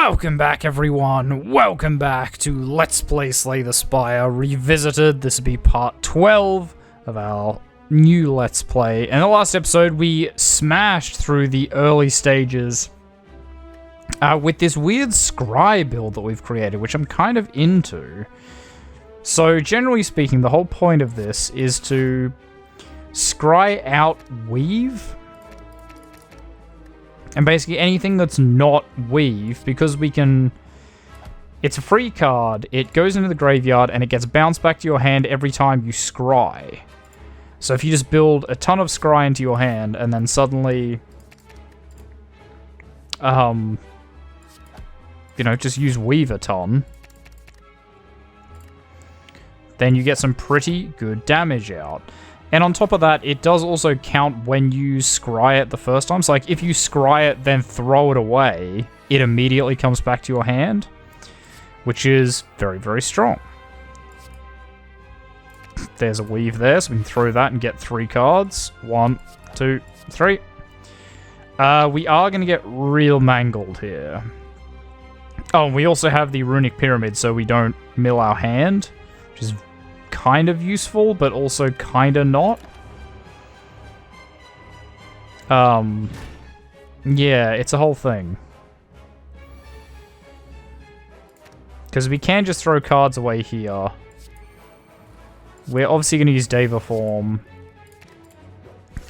Welcome back, everyone. Welcome back to Let's Play Slay the Spire Revisited. This will be part 12 of our new Let's Play. In the last episode, we smashed through the early stages with this weird scry build that we've created, which I'm kind of into. So, generally speaking, the whole point of this is to scry out weave. And basically anything that's not weave, because we can... It's a free card, it goes into the graveyard, and it gets bounced back to your hand every time you scry. So if you just build a ton of scry into your hand, and then suddenly... just use weave a ton, then you get some pretty good damage out. And on top of that, it does also count when you scry it the first time. So, like, if you scry it, then throw it away, it immediately comes back to your hand, which is very, very strong. There's a weave there, so we can throw that and get 3 cards. 1, 2, 3. We are going to get real mangled here. Oh, and we also have the runic pyramid, so we don't mill our hand, which is kind of useful, but also kind of not. Yeah, it's a whole thing. Because we can just throw cards away here. We're obviously going to use Deva Form.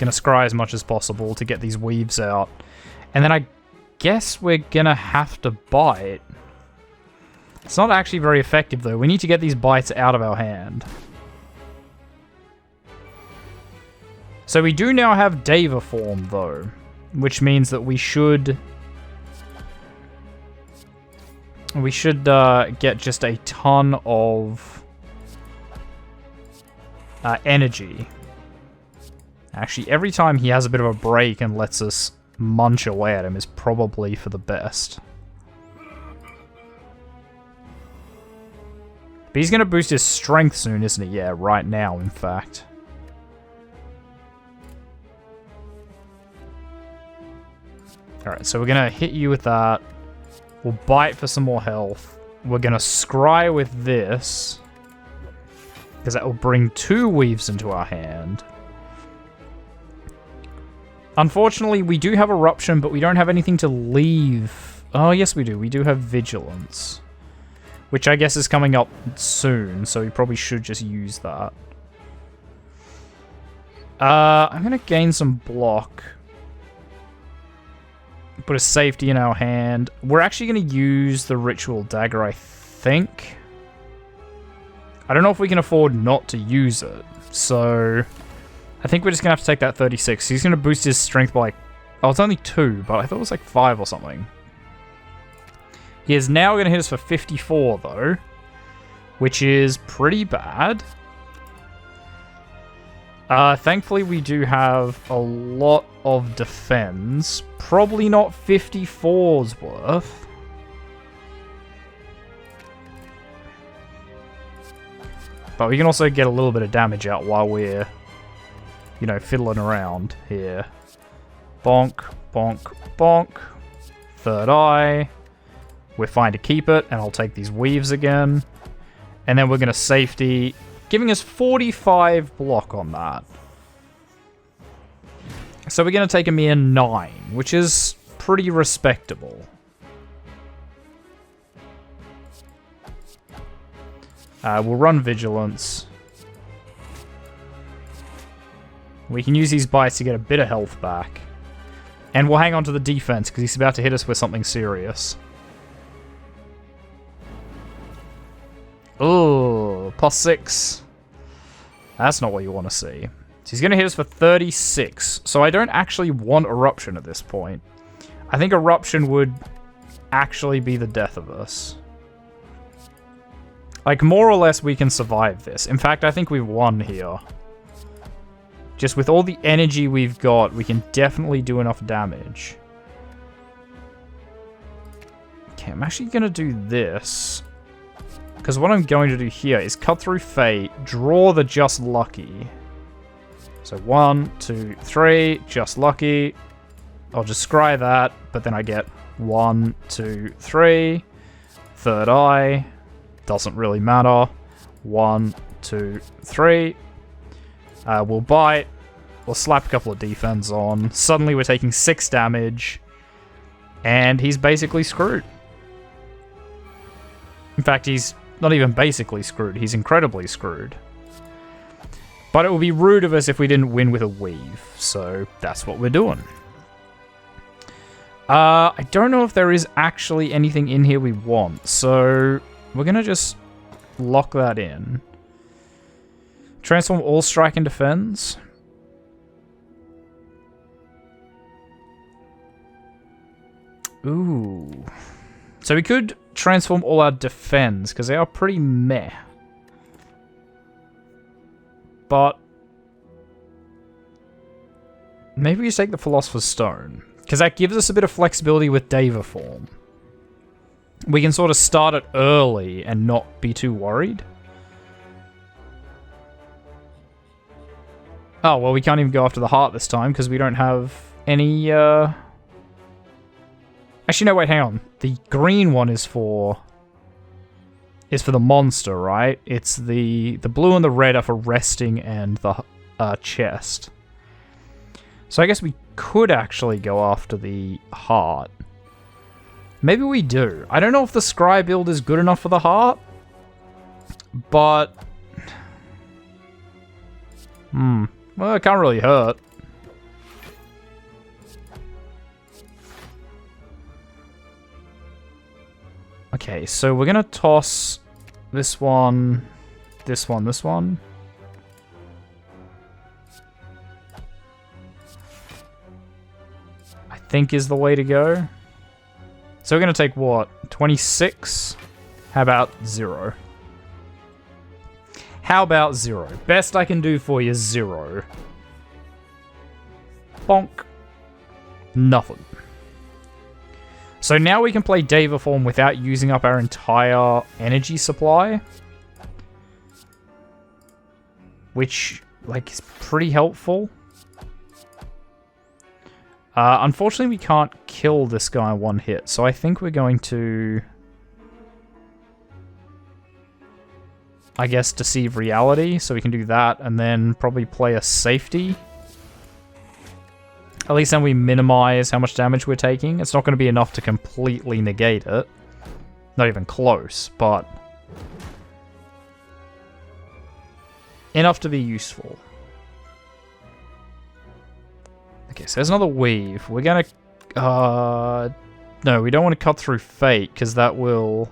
Going to scry as much as possible to get these weaves out. And then I guess we're going to have to bite. It's not actually very effective, though. We need to get these bites out of our hand. So we do now have Deva Form, though, which means that we should get just a ton of energy. Actually, every time he has a bit of a break and lets us munch away at him is probably for the best. But he's going to boost his strength soon, isn't he? Yeah, right now, in fact. Alright, so we're going to hit you with that. We'll bite for some more health. We're going to scry with this, because that will bring 2 weaves into our hand. Unfortunately, we do have Eruption, but we don't have anything to leave. Oh, yes we do. We do have Vigilance, which I guess is coming up soon, so we probably should just use that. I'm going to gain some block. Put a safety in our hand. We're actually going to use the Ritual Dagger, I think. I don't know if we can afford not to use it, so I think we're just going to have to take that 36. He's going to boost his strength by like... Oh, it's only 2, but I thought it was like 5 or something. He is now going to hit us for 54, though, which is pretty bad. Thankfully, we do have a lot of defense. Probably not 54's worth. But we can also get a little bit of damage out while we're, fiddling around here. Bonk, bonk, bonk. Third eye. We're fine to keep it, and I'll take these weaves again. And then we're going to safety, giving us 45 block on that. So we're going to take a mere 9, which is pretty respectable. We'll run Vigilance. We can use these bites to get a bit of health back. And we'll hang on to the defense, because he's about to hit us with something serious. Oh, +6. That's not what you want to see. So he's going to hit us for 36. So I don't actually want Eruption at this point. I think Eruption would actually be the death of us. Like, more or less, we can survive this. In fact, I think we've won here. Just with all the energy we've got, we can definitely do enough damage. Okay, I'm actually going to do this. Because what I'm going to do here is cut through Fate, draw the Just Lucky. So 1, 2, 3, Just Lucky. I'll just scry that, but then I get 1, 2, 3. Third eye. Doesn't really matter. 1, 2, 3. We'll bite. We'll slap a couple of defense on. Suddenly we're taking 6 damage. And he's basically screwed. In fact, he's not even basically screwed. He's incredibly screwed. But it would be rude of us if we didn't win with a weave. So that's what we're doing. I don't know if there is actually anything in here we want. So we're going to just lock that in. Transform all strike and defense. Ooh. So we could transform all our defense, because they are pretty meh. But maybe we just take the Philosopher's Stone, because that gives us a bit of flexibility with Deva form. We can sort of start it early and not be too worried. Oh, well, we can't even go after the heart this time, because we don't have any... Actually, no, wait, hang on. The green one is for the monster, right? It's the blue and the red are for resting and the chest. So I guess we could actually go after the heart. Maybe we do. I don't know if the scry build is good enough for the heart, but... Well, it can't really hurt. Okay, so we're gonna toss this one, this one, this one. I think is the way to go. So we're gonna take what? 26? How about 0? How about 0? Best I can do for you is 0. Bonk. Nothing. So now we can play Deva form without using up our entire energy supply. Which, like, is pretty helpful. Unfortunately, we can't kill this guy in one hit. So I think we're going to... I guess deceive reality. So we can do that and then probably play a safety. At least then we minimize how much damage we're taking. It's not going to be enough to completely negate it. Not even close, but... enough to be useful. Okay, so there's another weave. We're going to... no, we don't want to cut through fate, because that will...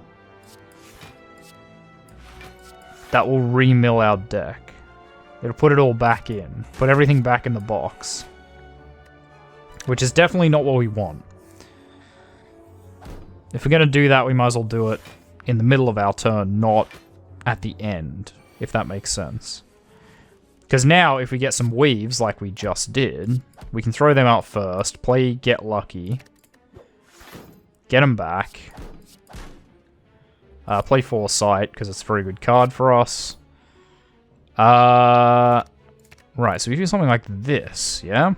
that will remill our deck. It'll put it all back in. Put everything back in the box. Which is definitely not what we want. If we're going to do that, we might as well do it in the middle of our turn, not at the end, if that makes sense. Because now, if we get some weaves, like we just did, we can throw them out first, play Get Lucky, get them back, play Foresight, because it's a very good card for us. Right, so we do something like this, yeah?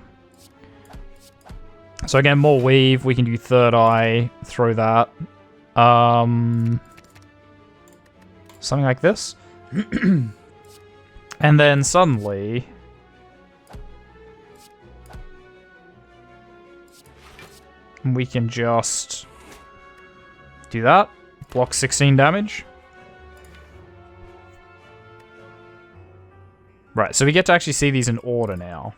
So again, more weave. We can do Third Eye. Throw that. Something like this. And then suddenly... we can just... do that. Block 16 damage. Right, so we get to actually see these in order now.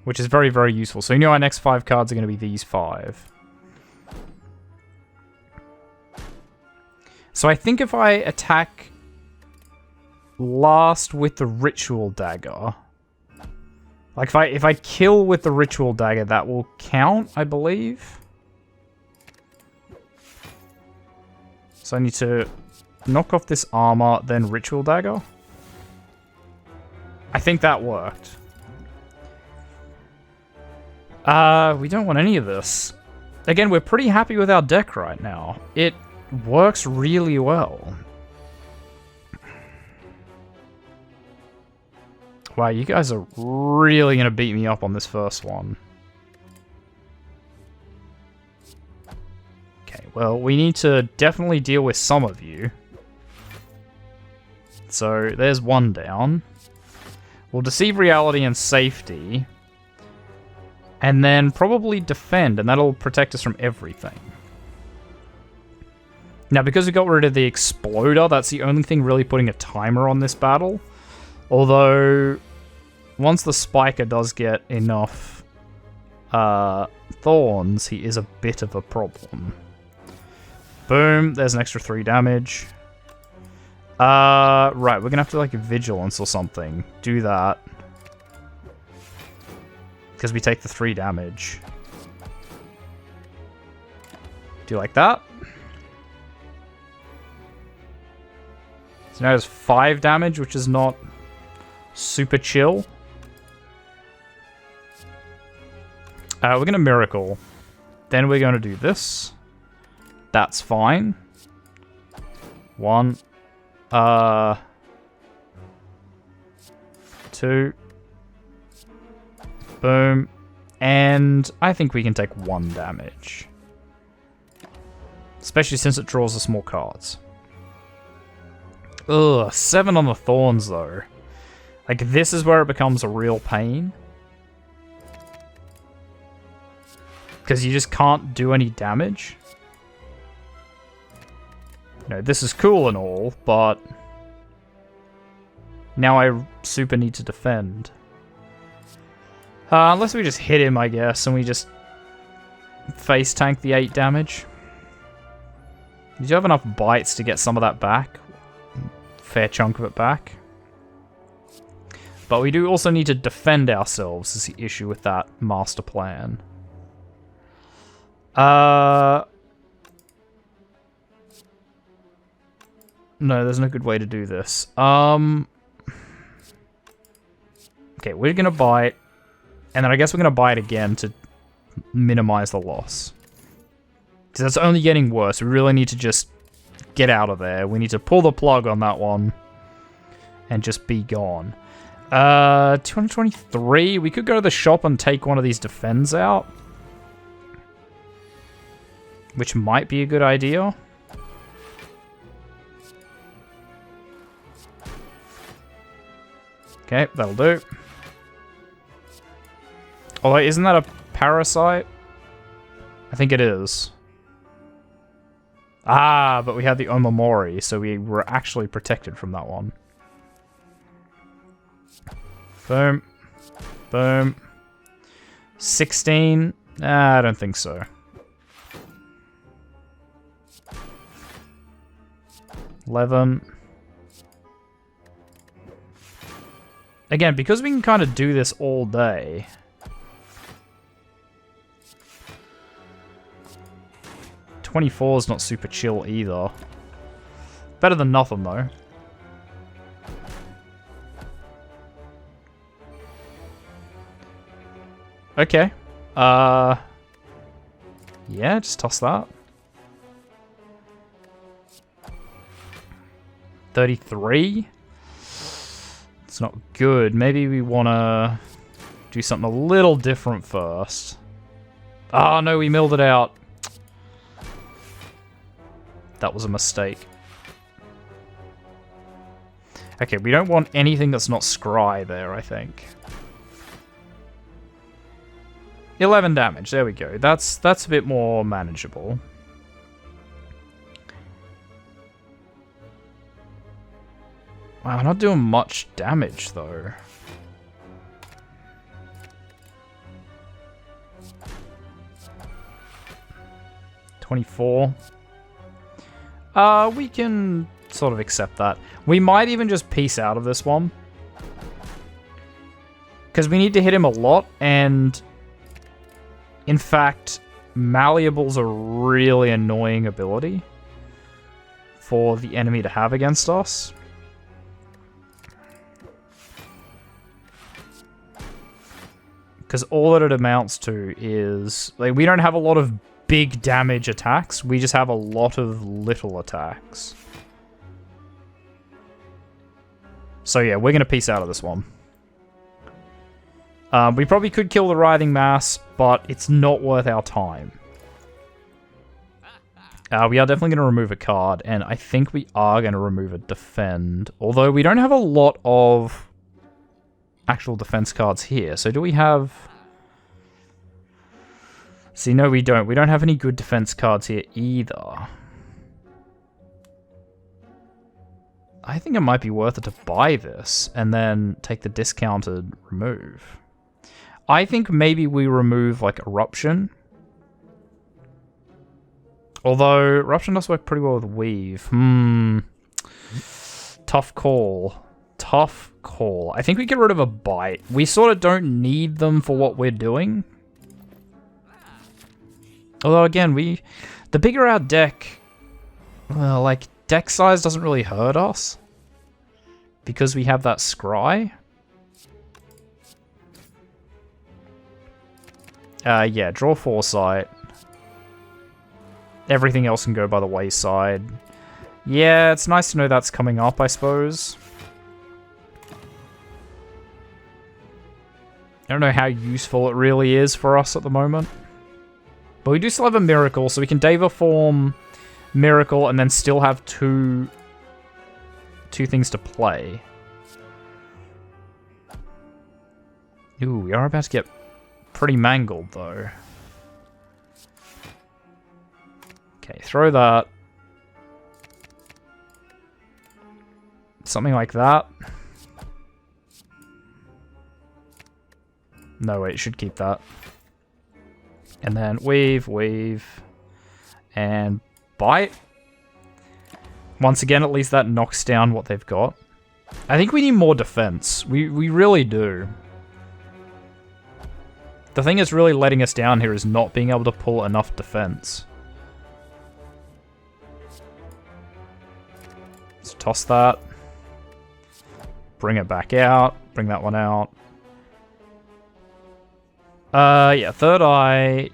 Which is very, very useful. So you know our next 5 cards are going to be these 5. So I think if I attack last with the Ritual Dagger... like if I kill with the Ritual Dagger, that will count, I believe. So I need to knock off this armor, then Ritual Dagger. I think that worked. We don't want any of this. Again, we're pretty happy with our deck right now. It works really well. Wow, you guys are really going to beat me up on this first one. well, we need to definitely deal with some of you. So, there's one down. We'll deceive reality and safety. And then probably defend, and that'll protect us from everything. Now, because we got rid of the exploder, that's the only thing really putting a timer on this battle. Although, once the spiker does get enough thorns, he is a bit of a problem. Boom, there's an extra 3 damage. Right, we're gonna have to, like, vigilance or something. Do that. Because we take the 3 damage. Do you like that? So now there's 5 damage, which is not super chill. We're going to miracle. Then we're going to do this. That's fine. 1. 2. Boom. And I think we can take 1 damage. Especially since it draws us more cards. Ugh, 7 on the thorns though. Like, this is where it becomes a real pain. Because you just can't do any damage. You know, this is cool and all, but now I super need to defend. Unless we just hit him, I guess, and we just face tank the 8 damage. Did you have enough bites to get some of that back? Fair chunk of it back. But we do also need to defend ourselves, is the issue with that master plan. No, there's no good way to do this. Okay, we're gonna bite. And then I guess we're gonna bite again to minimize the loss. Because that's only getting worse. We really need to just get out of there. We need to pull the plug on that one. And just be gone. 223. We could go to the shop and take one of these defends out. Which might be a good idea. Okay, that'll do. Although, isn't that a parasite? I think it is. Ah, but we had the Omamori, so we were actually protected from that one. Boom. Boom. 16? I don't think so. 11. Again, because we can kind of do this all day. 24 is not super chill either. Better than nothing, though. Okay. Yeah, just toss that. 33? It's not good. Maybe we want to do something a little different first. Oh, no, we milled it out. That was a mistake. Okay, we don't want anything that's not scry there, I think. 11 damage, there we go. That's a bit more manageable. Wow, we're not doing much damage, though. $24. We can sort of accept that. We might even just peace out of this one. Because we need to hit him a lot, and in fact, Malleable's a really annoying ability for the enemy to have against us. Because all that it amounts to is, like, we don't have a lot of big damage attacks. We just have a lot of little attacks. So yeah, we're going to peace out of this one. We probably could kill the Writhing Mass, but it's not worth our time. We are definitely going to remove a card, and I think we are going to remove a defend. Although we don't have a lot of actual defense cards here. So do we have... See, no, we don't. We don't have any good defense cards here either. I think it might be worth it to buy this and then take the discounted remove. I think maybe we remove, like, Eruption. Although, Eruption does work pretty well with Weave. Tough call. Tough call. I think we get rid of a Bite. We sort of don't need them for what we're doing. Although, again, the bigger our deck... Well, like, deck size doesn't really hurt us. Because we have that scry. Yeah, draw Foresight. Everything else can go by the wayside. Yeah, it's nice to know that's coming up, I suppose. I don't know how useful it really is for us at the moment. But we do still have a Miracle, so we can Deva form Miracle and then still have two things to play. Ooh, we are about to get pretty mangled, though. Okay, throw that. Something like that. No, wait, it should keep that. And then weave, and bite. Once again, at least that knocks down what they've got. I think we need more defense. We really do. The thing that's really letting us down here is not being able to pull enough defense. Let's toss that. Bring it back out. Bring that one out. Yeah, third eye.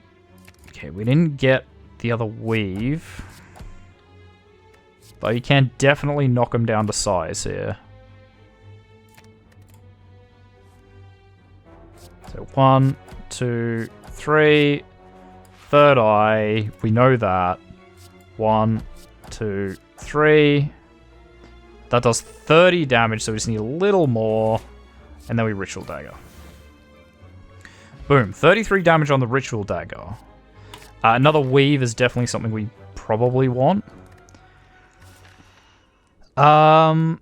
Okay, we didn't get the other weave. But you can definitely knock them down to size here. So 1, 2, 3. Third eye. We know that. 1, 2, 3. That does 30 damage, so we just need a little more. And then we Ritual Dagger. Boom. 33 damage on the Ritual Dagger. Another weave is definitely something we probably want. I'm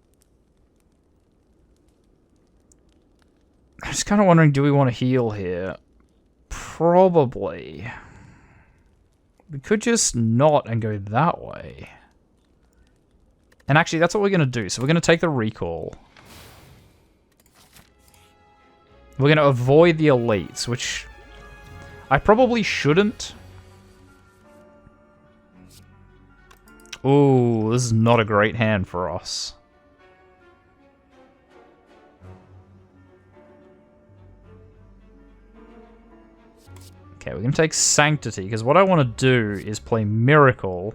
just kind of wondering, do we want to heal here? Probably. We could just not and go that way. And actually, that's what we're going to do. So we're going to take the recall. We're going to avoid the elites, which I probably shouldn't. Ooh, this is not a great hand for us. Okay, we're going to take Sanctity, because what I want to do is play Miracle,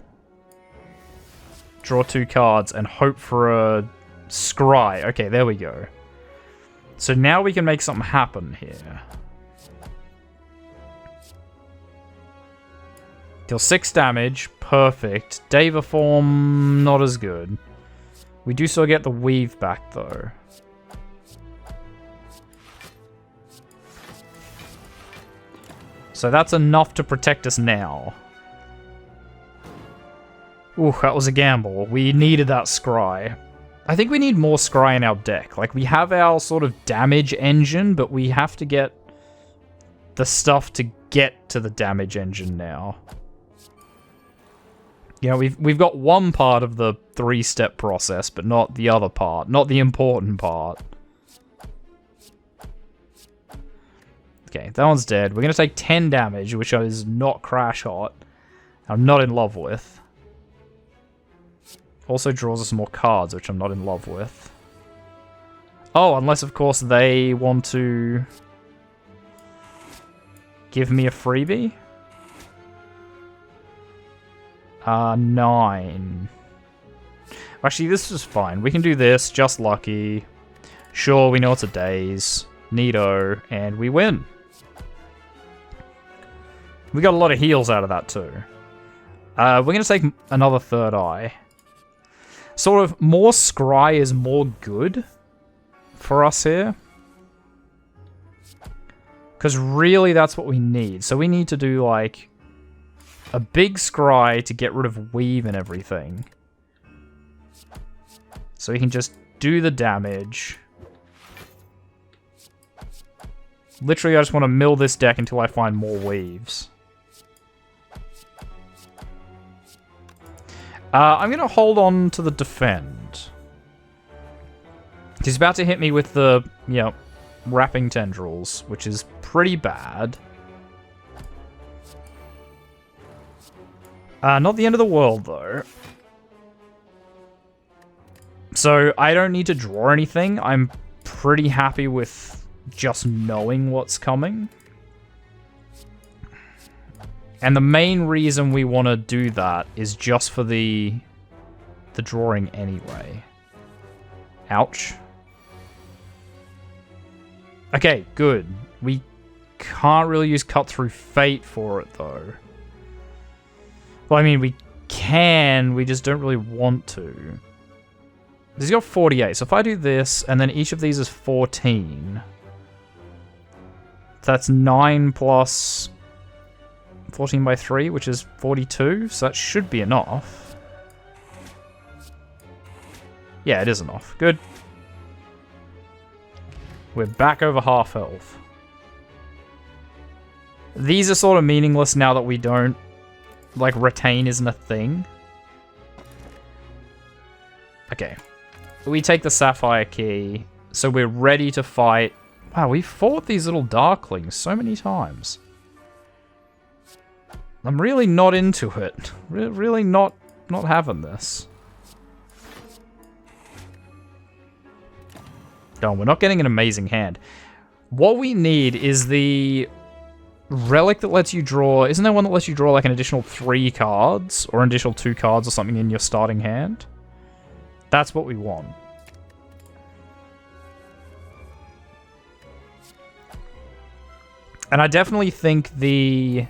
draw 2 cards, and hope for a Scry. Okay, there we go. So now we can make something happen here. Deal 6 damage. Perfect. Deva form, not as good. We do still get the weave back, though. So that's enough to protect us now. Ooh, that was a gamble. We needed that scry. I think we need more scry in our deck. Like, we have our sort of damage engine, but we have to get the stuff to get to the damage engine now. You know, we've got one part of the 3-step process, but not the other part. Not the important part. Okay, that one's dead. We're going to take 10 damage, which is not crash hot. I'm not in love with. Also draws us more cards, which I'm not in love with. Oh, unless, of course, they want to give me a freebie. 9. Actually, this is fine. We can do this. Just lucky. Sure, we know it's a daze. Neato. And we win. We got a lot of heals out of that, too. We're going to take another third eye. Sort of more scry is more good for us here. Because really that's what we need. So we need to do like a big scry to get rid of weave and everything. So we can just do the damage. Literally, I just want to mill this deck until I find more weaves. I'm going to hold on to the defend. He's about to hit me with the, wrapping tendrils, which is pretty bad. Not the end of the world, though. So, I don't need to draw anything. I'm pretty happy with just knowing what's coming. And the main reason we want to do that is just for the drawing anyway. Ouch. Okay, good. We can't really use Cut Through Fate for it, though. Well, I mean, we can, we just don't really want to. He's got 48, so if I do this, and then each of these is 14... That's 9 plus 14 by 3, which is 42, so that should be enough. Yeah, it is enough. Good. We're back over half health. These are sort of meaningless now that we don't... Like, retain isn't a thing. Okay. We take the Sapphire Key, so we're ready to fight... Wow, we fought these little Darklings so many times. I'm really not into it. Really not having this. No, we're not getting an amazing hand. What we need is the relic that lets you draw... Isn't there one that lets you draw like an additional 3 cards? Or an additional 2 cards or something in your starting hand? That's what we want. And I definitely think the...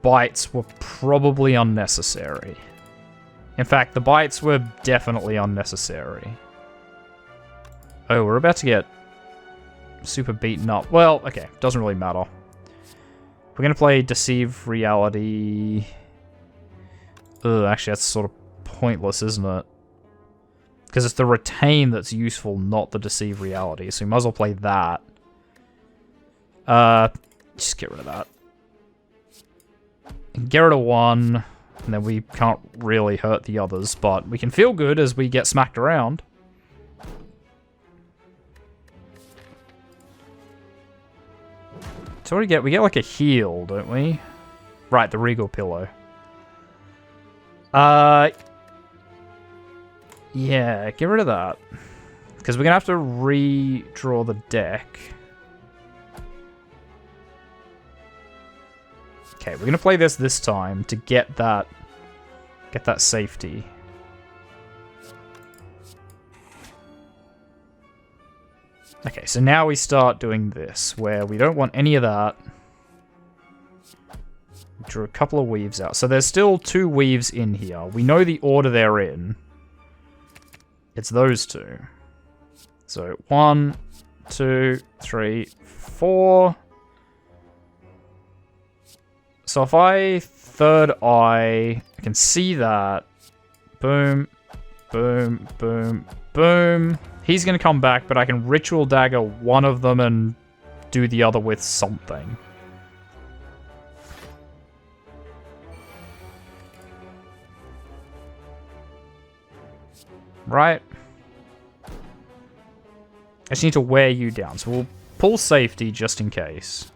bites were probably unnecessary. In fact, the bites were definitely unnecessary. Oh, we're about to get super beaten up. Well, okay, doesn't really matter. We're going to play Deceive Reality. Ugh, actually, that's sort of pointless, isn't it? Because it's the Retain that's useful, not the Deceive Reality. So we might as well play that. Just get rid of that. Get rid of one, and then we can't really hurt the others, but we can feel good as we get smacked around. So what do we get? We get like a heal, don't we? Right, the Regal Pillow. Yeah, get rid of that. Because we're going to have to redraw the deck. Okay, we're going to play this time to get that safety. Okay, so now we start doing this, where we don't want any of that. We drew a couple of weaves out. So there's still 2 weaves in here. We know the order they're in. It's those 2. So 1, 2, 3, 4. So if I third eye, I can see that. Boom, boom, boom, boom. He's going to come back, but I can Ritual Dagger one of them and do the other with something. Right? I just need to wear you down. So we'll pull safety just in case.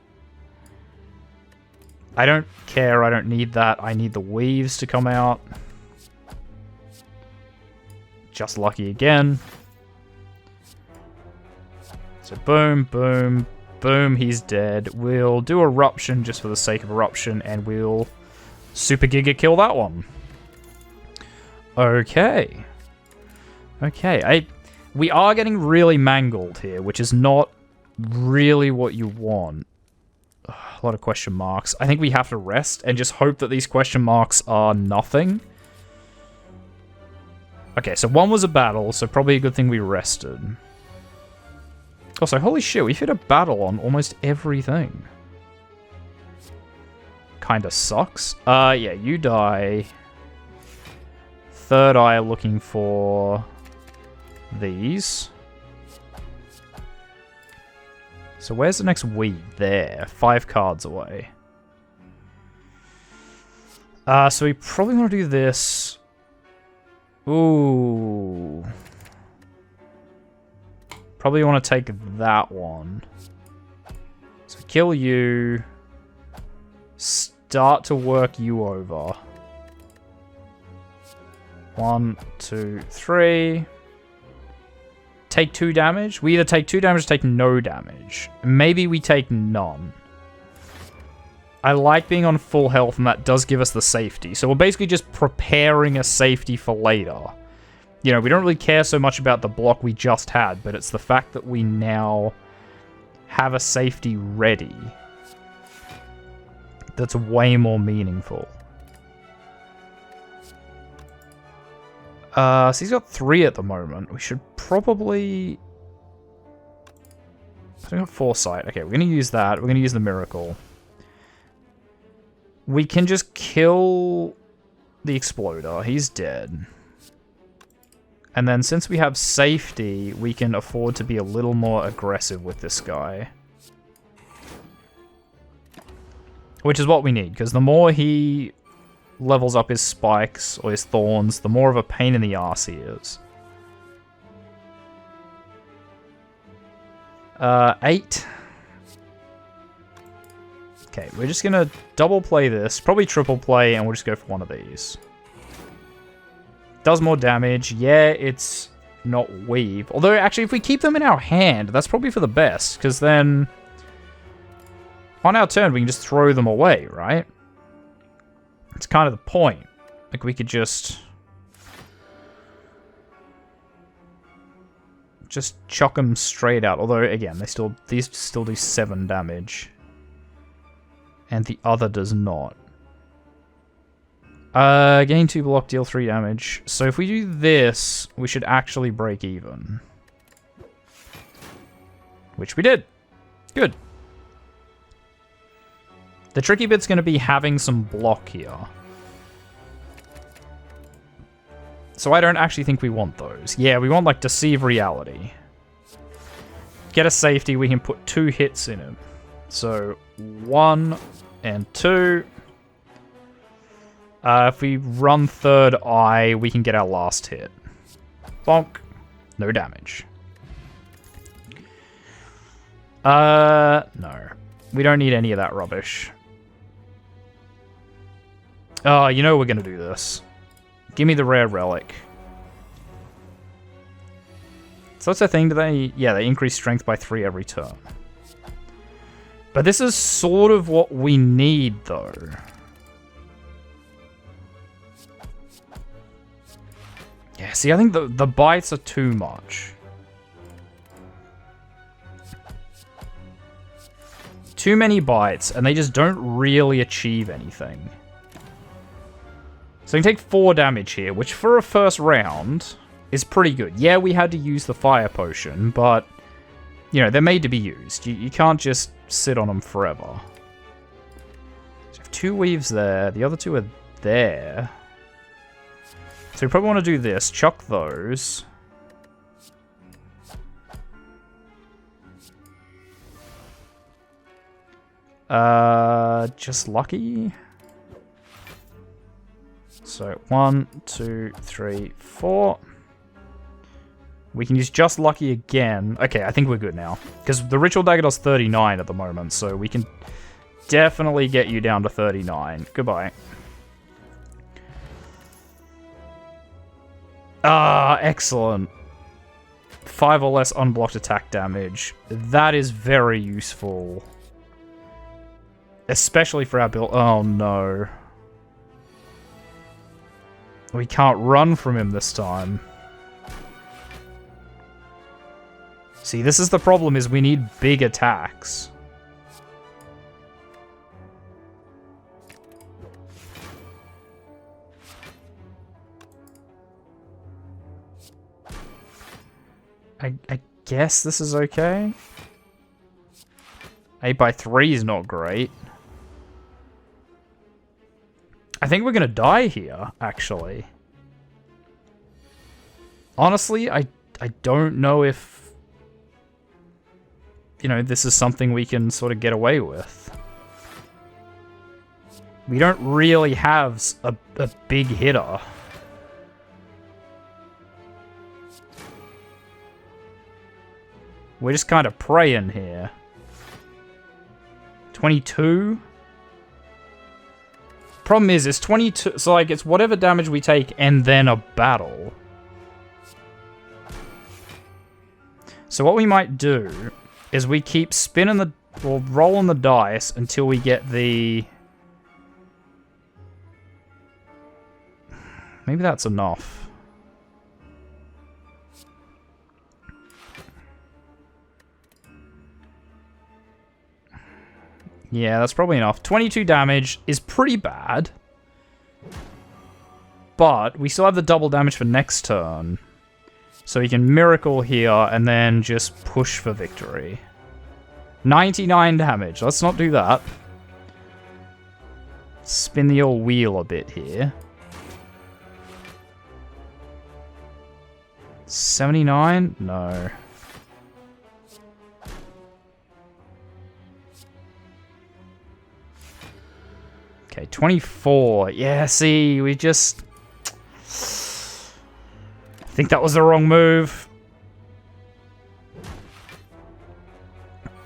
I don't care. I don't need that. I need the weaves to come out. Just lucky again. So boom, boom, boom. He's dead. We'll do Eruption just for the sake of Eruption, and we'll Super Giga kill that one. Okay. Okay. We are getting really mangled here, which is not really what you want. a lot of question marks. I think we have to rest and just hope that these question marks are nothing. Okay, so one was a battle, so probably a good thing we rested. Also, holy shit, we've hit a battle on almost everything. Kinda sucks. Yeah, you die. Third eye looking for these. So where's the next weed? There. 5 cards away. So we probably want to do this. Ooh. Probably want to take that one. So kill you. Start to work you over. 1, 2, 3. Take 2 damage. We either take 2 damage or take no damage. Maybe we take none. I like being on full health, and that does give us the safety. So we're basically just preparing a safety for later. You know, we don't really care so much about the block we just had, but it's the fact that we now have a safety ready that's way more meaningful. So he's got 3 at the moment. We should probably... I think got Foresight. Okay, we're going to use that. We're going to use the Miracle. We can just kill the Exploder. He's dead. And then since we have safety, we can afford to be a little more aggressive with this guy. Which is what we need, because the more he levels up his spikes or his thorns, the more of a pain in the ass he is. 8. Okay, we're just gonna double play this, probably triple play, and we'll just go for one of these. Does more damage. Yeah, it's not weave. Although, actually, if we keep them in our hand, that's probably for the best, because then on our turn, we can just throw them away, right? It's kind of the point. Like, we could just chuck them straight out. Although, again, these still do 7 damage. And the other does not. Gain 2 block, deal 3 damage. So if we do this, we should actually break even. Which we did. Good. The tricky bit's going to be having some block here. So I don't actually think we want those. Yeah, we want, like, Deceive Reality. Get a safety, we can put 2 hits in him. So, 1 and 2. If we run third eye, we can get our last hit. Bonk. No damage. No. We don't need any of that rubbish. Oh, you know we're gonna do this. Give me the rare relic. So that's the thing, do they... Yeah, they increase strength by 3 every turn. But this is sort of what we need, though. Yeah, see, I think the bites are too much. Too many bites, and they just don't really achieve anything. So we can take 4 damage here, which for a first round is pretty good. Yeah, we had to use the fire potion, but, you know, they're made to be used. You can't just sit on them forever. So we have 2 weaves there. The other 2 are there. So we probably want to do this. Chuck those. Just lucky. So 1, 2, 3, 4. We can use just lucky again. Okay, I think we're good now. Because the ritual dagger does 39 at the moment, so we can definitely get you down to 39. Goodbye. Ah, excellent. 5 or less unblocked attack damage. That is very useful. Especially for our build. Oh no. We can't run from him this time. See, this is the problem, is we need big attacks. I guess this is okay. 8x3 is not great. I think we're gonna die here, actually. Honestly, I don't know if, you know, this is something we can sort of get away with. We don't really have a big hitter. We're just kind of praying here. 22? Problem is, it's 22, so like, it's whatever damage we take and then a battle. So what we might do is we keep spinning the, or rolling the dice until we get the... Maybe that's enough. Yeah, that's probably enough. 22 damage is pretty bad. But we still have the double damage for next turn. So we can miracle here and then just push for victory. 99 damage. Let's not do that. Spin the old wheel a bit here. 79? No. Okay, 24. Yeah, see, we just... I think that was the wrong move.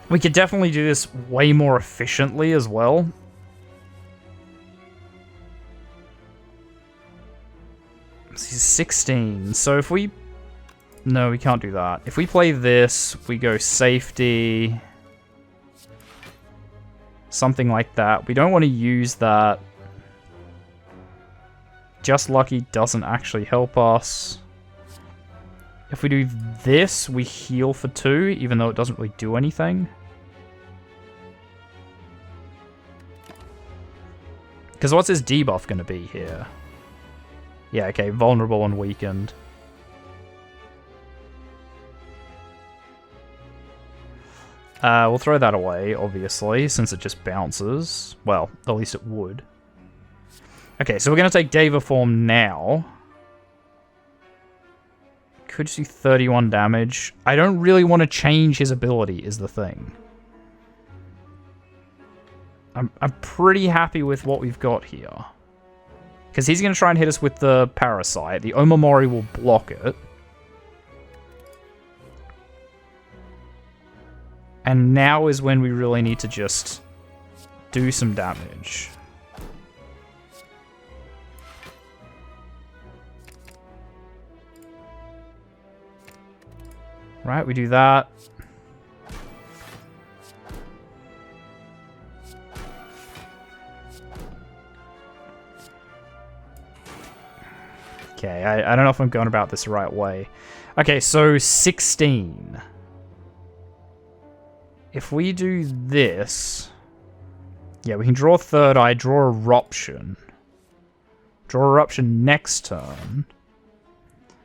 We could definitely do this way more efficiently as well. This is 16. So if we... No, we can't do that. If we play this, we go safety... Something like that. We don't want to use that. Just Lucky doesn't actually help us. If we do this, we heal for 2, even though it doesn't really do anything. Because what's his debuff going to be here? Yeah, okay, vulnerable and weakened. We'll throw that away, obviously, since it just bounces. Well, at least it would. Okay, so we're going to take Deva form now. Could do 31 damage. I don't really want to change his ability, is the thing. I'm pretty happy with what we've got here. Because he's going to try and hit us with the Parasite. The Omamori will block it. And now is when we really need to just do some damage. Right, we do that. Okay, I don't know if I'm going about this the right way. Okay, so 16. If we do this... Yeah, we can draw Third Eye, draw Eruption. Draw Eruption next turn.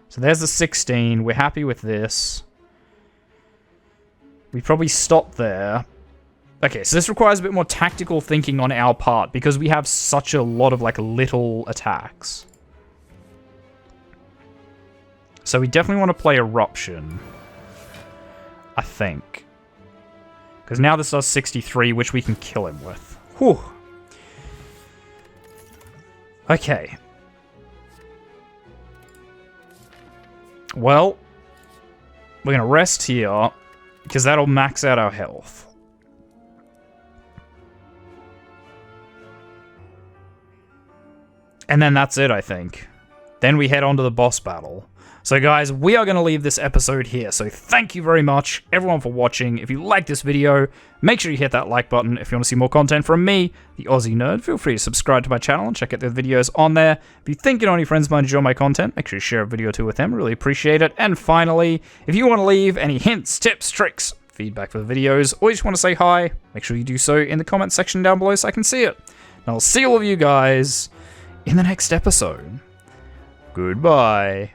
So there's the 16. We're happy with this. We probably stop there. Okay, so this requires a bit more tactical thinking on our part because we have such a lot of, like, little attacks. So we definitely want to play Eruption. I think. Because now this does 63, which we can kill him with. Whew. Okay. Well, we're going to rest here, because that'll max out our health. And then that's it, I think. Then we head on to the boss battle. So guys, we are going to leave this episode here. So thank you very much, everyone, for watching. If you like this video, make sure you hit that like button. If you want to see more content from me, the Aussie Nerd, feel free to subscribe to my channel and check out the videos on there. If you think you know any friends might enjoy my content, make sure you share a video or two with them. Really appreciate it. And finally, if you want to leave any hints, tips, tricks, feedback for the videos, or you just want to say hi, make sure you do so in the comment section down below so I can see it. And I'll see all of you guys in the next episode. Goodbye.